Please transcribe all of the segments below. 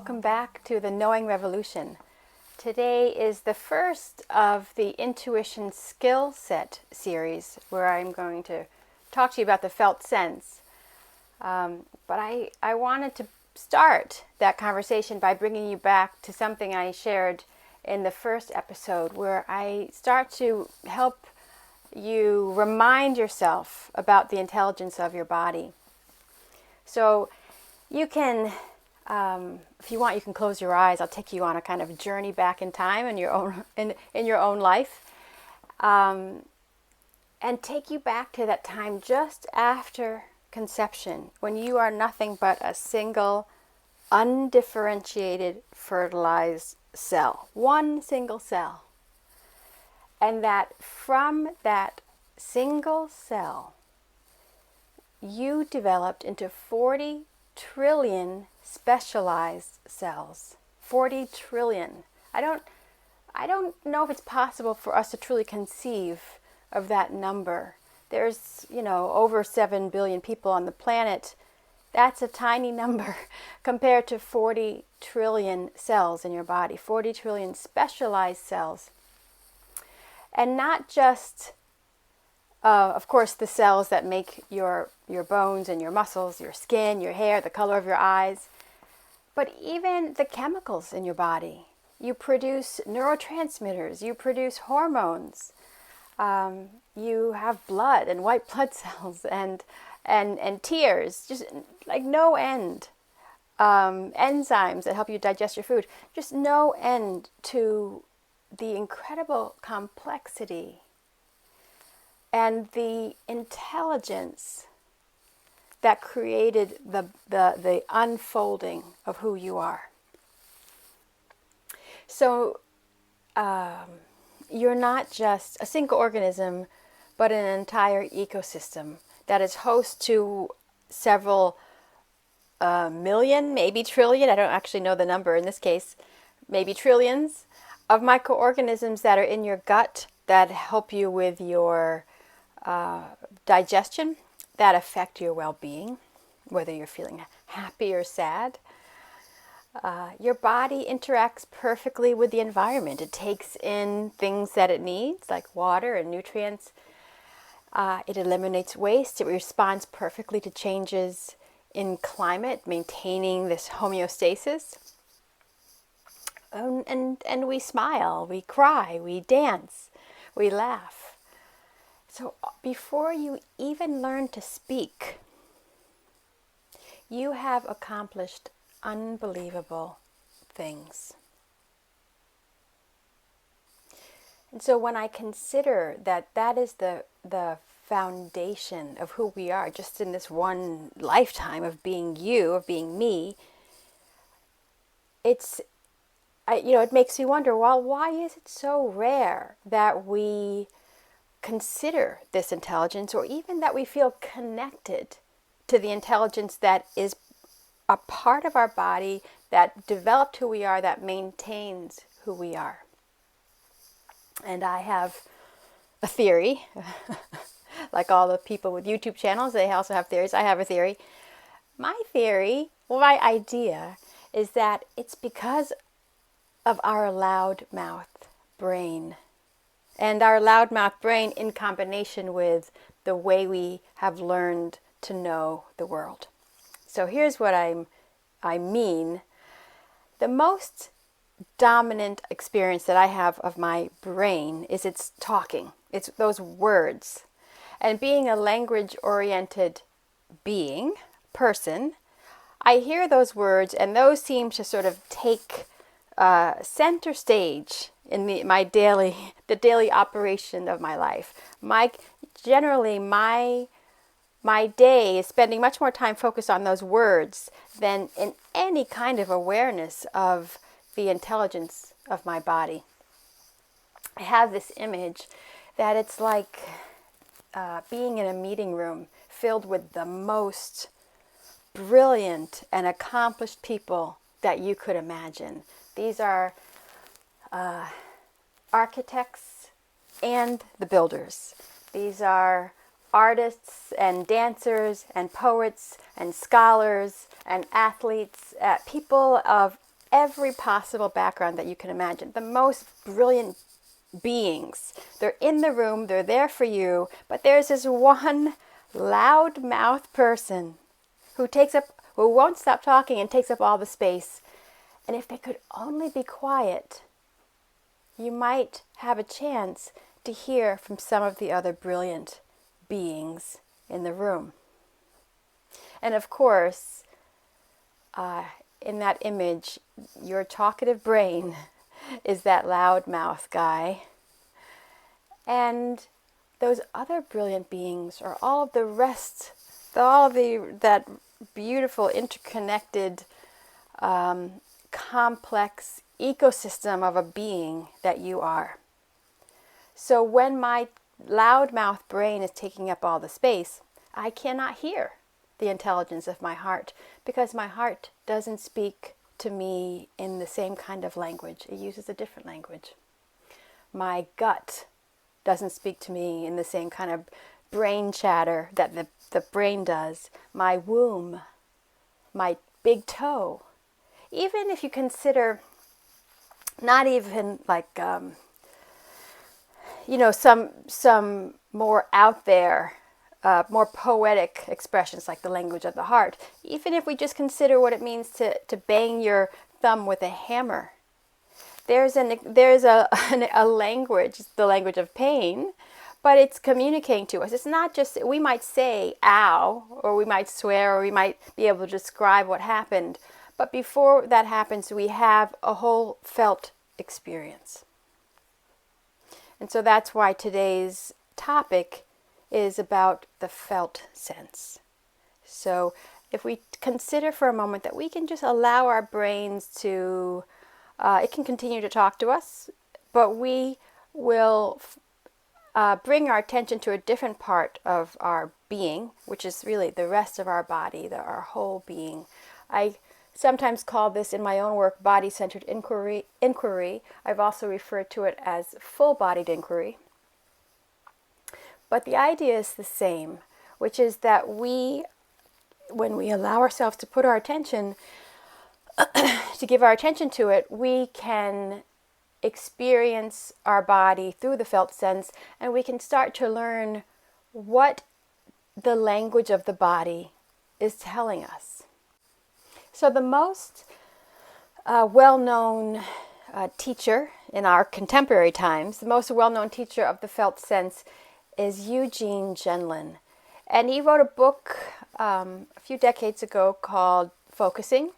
welcome back to the Knowing Revolution. Today is the first of the Intuition Skill Set series where I'm going to talk to you about the felt sense. But I wanted to start that conversation by bringing you back to something I shared in the first episode, where I start to help you remind yourself about the intelligence of your body. So you can, if you want, you can close your eyes. I'll take you on a kind of journey back in time in your own life, and take you back to that time just after conception, when you are nothing but a single, undifferentiated, fertilized cell, one single cell, and that from that single cell, you developed into 40 trillion specialized cells. 40 trillion. I don't know if it's possible for us to truly conceive of that number. There's, over 7 billion people on the planet. That's a tiny number compared to 40 trillion cells in your body. 40 trillion specialized cells. And not just, of course, the cells that make your bones and your muscles, your skin, your hair, the color of your eyes, but even the chemicals in your body. You produce neurotransmitters, you produce hormones, you have blood and white blood cells and tears, just like no end. Enzymes that help you digest your food, just no end to the incredible complexity and the intelligence that created the unfolding of who you are. So you're not just a single organism, but an entire ecosystem that is host to several million, maybe trillion, I don't actually know the number in this case, maybe trillions of microorganisms that are in your gut that help you with your digestion, that affect your well-being, whether you're feeling happy or sad. Your body interacts perfectly with the environment. It takes in things that it needs, like water and nutrients. It eliminates waste. It responds perfectly to changes in climate, maintaining this homeostasis. And we smile, we cry, we dance, we laugh. So before you even learn to speak, you have accomplished unbelievable things. And so when I consider that is the foundation of who we are, just in this one lifetime of being you, of being me, it makes me wonder, well, why is it so rare that we consider this intelligence, or even that we feel connected to the intelligence that is a part of our body, that developed who we are, that maintains who we are? And I have a theory. Like all the people with YouTube channels, they also have theories. I have a theory. My theory, my idea, is that it's because of our loudmouth brain. And our loudmouth brain in combination with the way we have learned to know the world. So here's what I mean. The most dominant experience that I have of my brain is its talking. It's those words. And being a language-oriented person, I hear those words, and those seem to sort of take center stage in the daily operation of my life. Generally, my day is spending much more time focused on those words than in any kind of awareness of the intelligence of my body. I have this image that it's like being in a meeting room filled with the most brilliant and accomplished people that you could imagine. These are architects and the builders. These are artists and dancers and poets and scholars and athletes, people of every possible background that you can imagine. The most brilliant beings. They're in the room, they're there for you, but there's this one loudmouth person who won't stop talking and takes up all the space. And if they could only be quiet, you might have a chance to hear from some of the other brilliant beings in the room. And of course, in that image, your talkative brain is that loudmouth guy. And those other brilliant beings are all of the rest, that beautiful, interconnected, complex ecosystem of a being that you are. So when my loudmouth brain is taking up all the space, I cannot hear the intelligence of my heart, because my heart doesn't speak to me in the same kind of language. It uses a different language. My gut doesn't speak to me in the same kind of brain chatter that the brain does. My womb, my big toe. Even if you consider not even like, some more out there, more poetic expressions like the language of the heart. Even if we just consider what it means to bang your thumb with a hammer. There's a language, the language of pain, but it's communicating to us. It's not just, we might say ow, or we might swear, or we might be able to describe what happened. But before that happens, we have a whole felt experience. And so that's why today's topic is about the felt sense. So if we consider for a moment that we can just allow our brains to, it can continue to talk to us, but we will bring our attention to a different part of our being, which is really the rest of our body, our whole being. I sometimes call this in my own work body-centered inquiry. I've also referred to it as full-bodied inquiry. But the idea is the same, which is that when we allow ourselves to put our attention, to give our attention to it, we can experience our body through the felt sense, and we can start to learn what the language of the body is telling us. So the most well-known teacher in our contemporary times, the most well-known teacher of the felt sense is Eugene Gendlin. And he wrote a book a few decades ago called Focusing.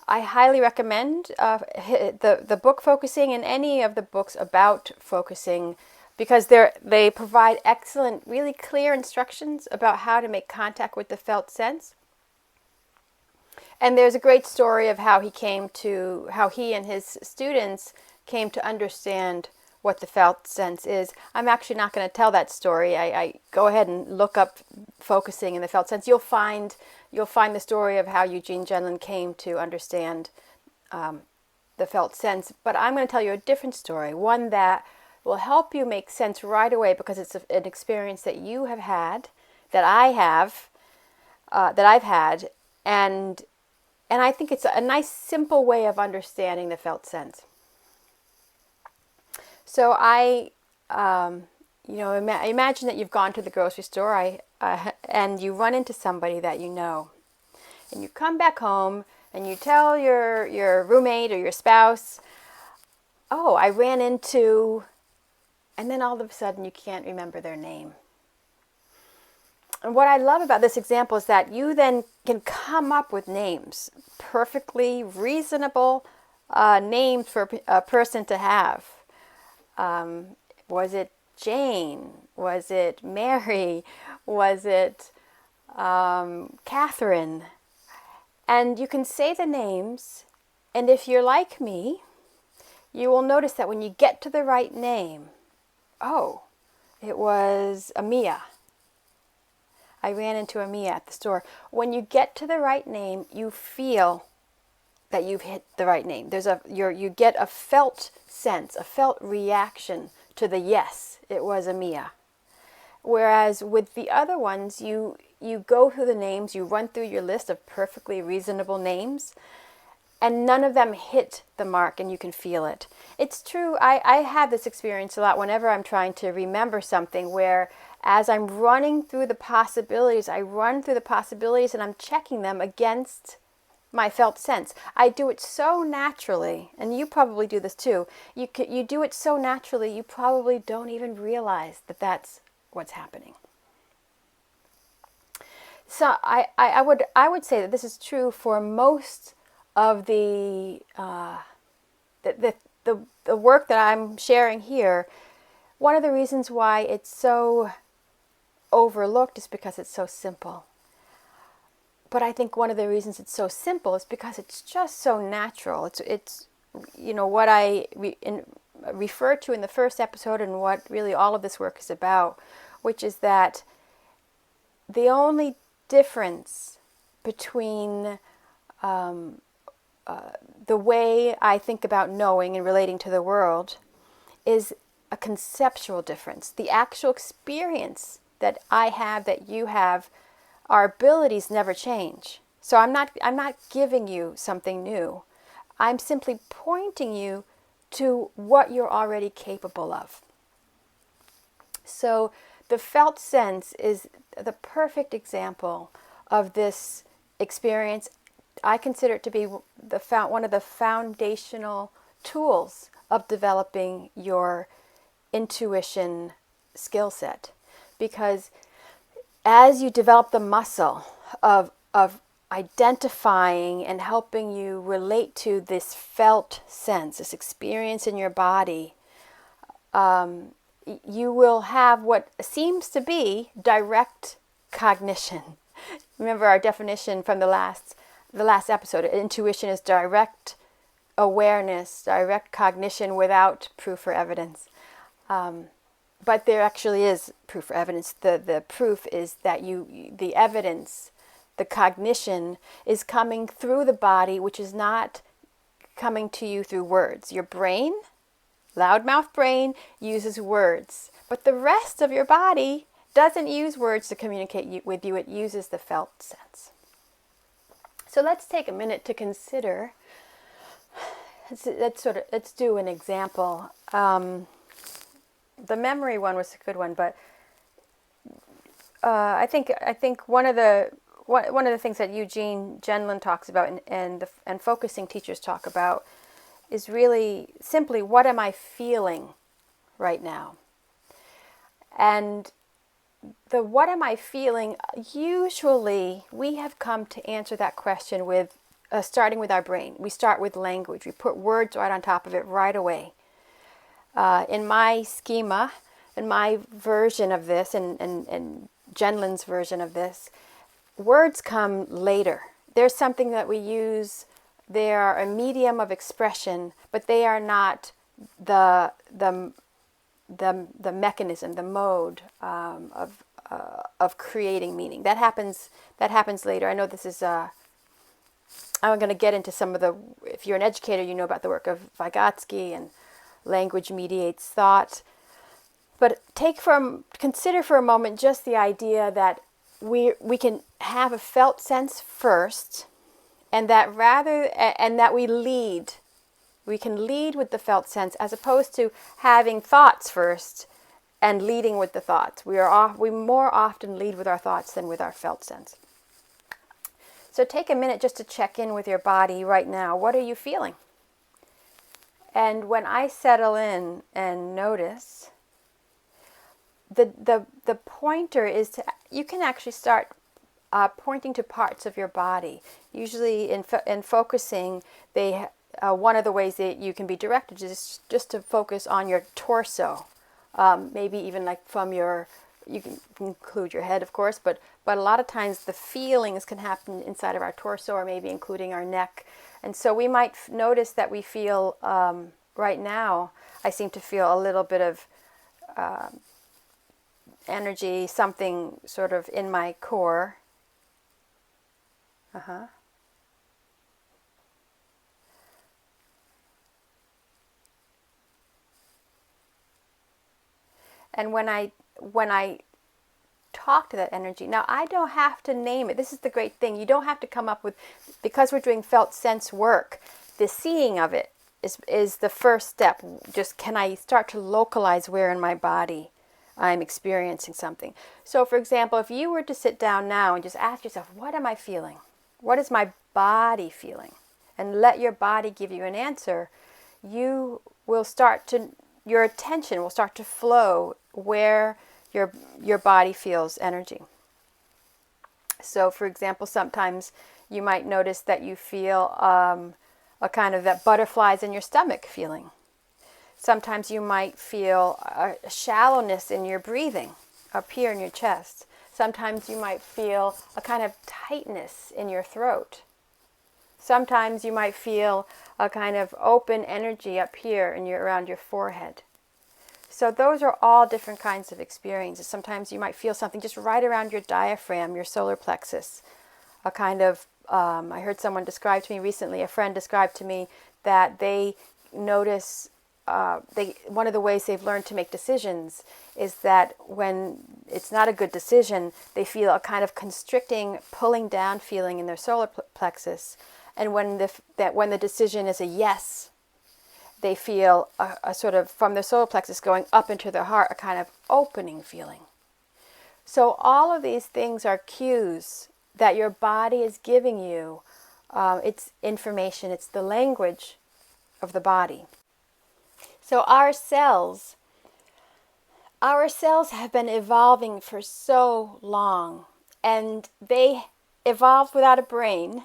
I highly recommend the book Focusing and any of the books about focusing, because they provide excellent, really clear instructions about how to make contact with the felt sense. And there's a great story of how he and his students came to understand what the felt sense is. I'm actually not going to tell that story. I go ahead and look up Focusing and the felt sense. You'll find the story of how Eugene Gendlin came to understand the felt sense. But I'm going to tell you a different story, one that will help you make sense right away, because it's an experience that you have had, that I've had, and I think it's a nice, simple way of understanding the felt sense. So imagine that you've gone to the grocery store and you run into somebody that you know. And you come back home and you tell your roommate or your spouse, oh, I ran into, and then all of a sudden you can't remember their name. And what I love about this example is that you then can come up with names, perfectly reasonable names for a person to have. Was it Jane? Was it Mary? Was it Catherine? And you can say the names, and if you're like me, you will notice that when you get to the right name, oh, it was Amia. I ran into Amia at the store. When you get to the right name, you feel that you've hit the right name. You get a felt sense, a felt reaction to the yes, it was Amia. Whereas with the other ones, you go through the names, you run through your list of perfectly reasonable names, and none of them hit the mark, and you can feel it. It's true. I have this experience a lot whenever I'm trying to remember something, where as I'm running through the possibilities, I run through the possibilities and I'm checking them against my felt sense. I do it so naturally, and you probably do this too. You do it so naturally, you probably don't even realize that that's what's happening. So I would say that this is true for most of the work that I'm sharing here. One of the reasons why it's so overlooked is because it's so simple. But I think one of the reasons it's so simple is because it's just so natural. It's what I referred to in the first episode, and what really all of this work is about, which is that the only difference between the way I think about knowing and relating to the world is a conceptual difference. The actual experience that I have, that you have, our abilities never change. So I'm not giving you something new. I'm simply pointing you to what you're already capable of. So the felt sense is the perfect example of this experience. I consider it to be one of the foundational tools of developing your intuition skill set. Because as you develop the muscle of identifying and helping you relate to this felt sense, this experience in your body, you will have what seems to be direct cognition. Remember our definition from the last episode. Intuition is direct awareness, direct cognition without proof or evidence. But there actually is proof or evidence. The proof is that the evidence, the cognition, is coming through the body, which is not coming to you through words. Your brain, loudmouth brain, uses words. But the rest of your body doesn't use words to communicate with you. It uses the felt sense. So let's take a minute to consider. Let's do an example. The memory one was a good one, but I think one of the things that Eugene Genlin talks about and focusing teachers talk about is really simply, what am I feeling right now? And the what am I feeling, usually we have come to answer that question with starting with our brain. We start with language. We put words right on top of it right away. In my schema, in my version of this, and Genlin's version of this, words come later. There's something that we use. They are a medium of expression, but they are not the mechanism, the mode of creating meaning. That happens later. I know this is. I'm going to get into some of the. If you're an educator, you know about the work of Vygotsky and language mediates thought. But consider for a moment just the idea that we can have a felt sense first, and that we lead. We can lead with the felt sense as opposed to having thoughts first and leading with the thoughts. We more often lead with our thoughts than with our felt sense. So take a minute just to check in with your body right now. What are you feeling? And when I settle in and notice, the pointer is you can actually start pointing to parts of your body. Usually in focusing, one of the ways that you can be directed is just to focus on your torso. Maybe even like you can include your head, of course, but a lot of times the feelings can happen inside of our torso, or maybe including our neck. And so we might notice that we feel, right now, I seem to feel a little bit of energy, something sort of in my core. And when I talk to that energy. Now, I don't have to name it. This is the great thing. You don't have to come up with, because we're doing felt sense work, the seeing of it is the first step. Just, can I start to localize where in my body I'm experiencing something? So, for example, if you were to sit down now and just ask yourself, what am I feeling? What is my body feeling? And let your body give you an answer, you will start to, your attention will start to flow where your body feels energy. So, for example, sometimes you might notice that you feel a kind of that butterflies in your stomach feeling. Sometimes you might feel a shallowness in your breathing up here in your chest. Sometimes you might feel a kind of tightness in your throat. Sometimes you might feel a kind of open energy up here in around your forehead. So those are all different kinds of experiences. Sometimes you might feel something just right around your diaphragm, your solar plexus. A kind of, I heard someone describe to me recently, a friend described to me that they notice, one of the ways they've learned to make decisions is that when it's not a good decision, they feel a kind of constricting, pulling down feeling in their solar plexus. And when the decision is a yes, they feel a sort of, from their solar plexus going up into their heart, a kind of opening feeling. So all of these things are cues that your body is giving you. It's information, it's the language of the body. So our cells have been evolving for so long, and they evolved without a brain.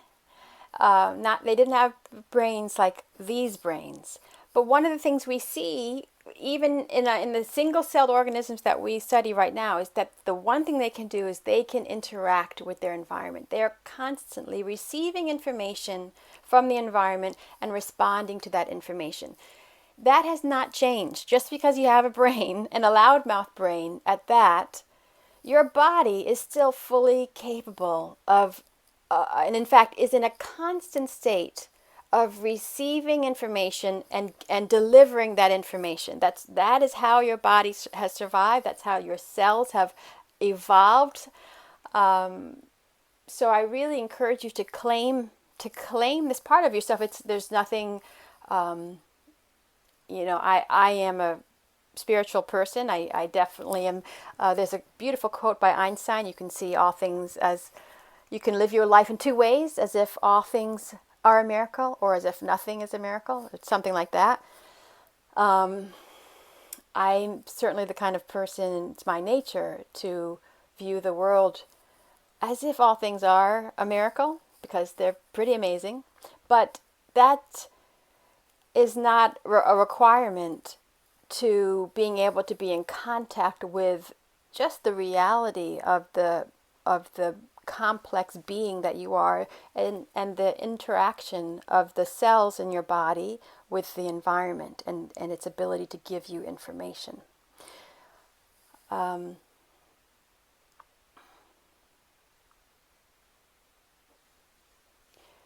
They didn't have brains like these brains. But one of the things we see, even in the single-celled organisms that we study right now, is that the one thing they can do is they can interact with their environment. They are constantly receiving information from the environment and responding to that information. That has not changed. Just because you have a brain, and a loudmouth brain at that, your body is still fully capable of, and in fact is in a constant state of receiving information and delivering that information. That is how your body has survived. That's how your cells have evolved. So I really encourage you to claim this part of yourself. There's nothing. I am a spiritual person. I definitely am. There's a beautiful quote by Einstein. You can see all things as, you can live your life in two ways, as if all things are a miracle or as if nothing is a miracle. It's something like that. I'm certainly the kind of person, it's my nature to view the world as if all things are a miracle, because they're pretty amazing. But that is not a requirement to being able to be in contact with just the reality of the complex being that you are, and the interaction of the cells in your body with the environment and its ability to give you information.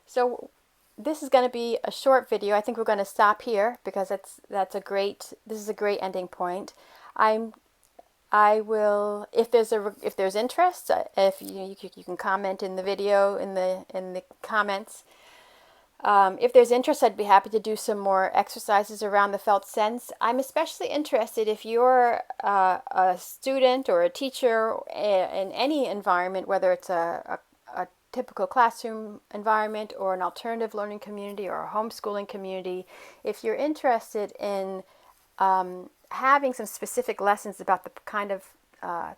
So this is going to be a short video. I think we're going to stop here because this is a great ending point. I will, if there's interest, if you can comment in the video in the comments. If there's interest, I'd be happy to do some more exercises around the felt sense. I'm especially interested if you're a student or a teacher in any environment, whether it's a typical classroom environment or an alternative learning community or a homeschooling community. If you're interested in having some specific lessons about the kind of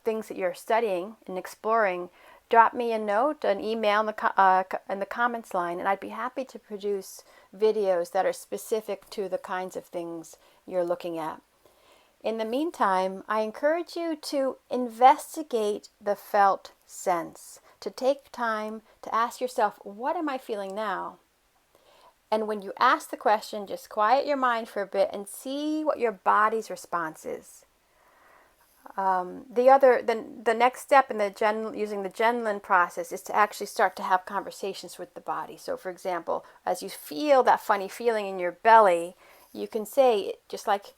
things that you're studying and exploring, drop me a note, an email in the comments line, and I'd be happy to produce videos that are specific to the kinds of things you're looking at. In the meantime, I encourage you to investigate the felt sense, to take time to ask yourself, what am I feeling now? And when you ask the question, just quiet your mind for a bit and see what your body's response is. The next step in using the Genlin process is to actually start to have conversations with the body. So, for example, as you feel that funny feeling in your belly, you can say, just like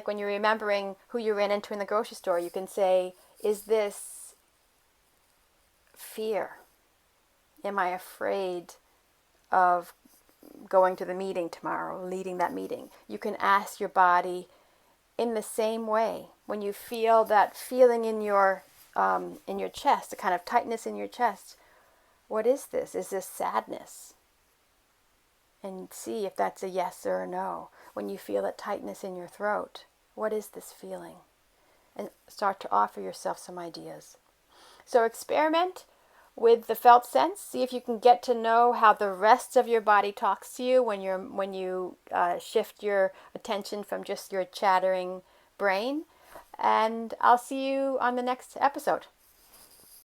when you're remembering who you ran into in the grocery store, you can say, is this fear? Am I afraid of going to the meeting tomorrow, leading that meeting? You can ask your body in the same way. When you feel that feeling in your chest, the kind of tightness in your chest, what is this? Is this sadness? And see if that's a yes or a no. When you feel that tightness in your throat, what is this feeling? And start to offer yourself some ideas. So experiment with the felt sense. See if you can get to know how the rest of your body talks to you when you shift your attention from just your chattering brain. And I'll see you on the next episode.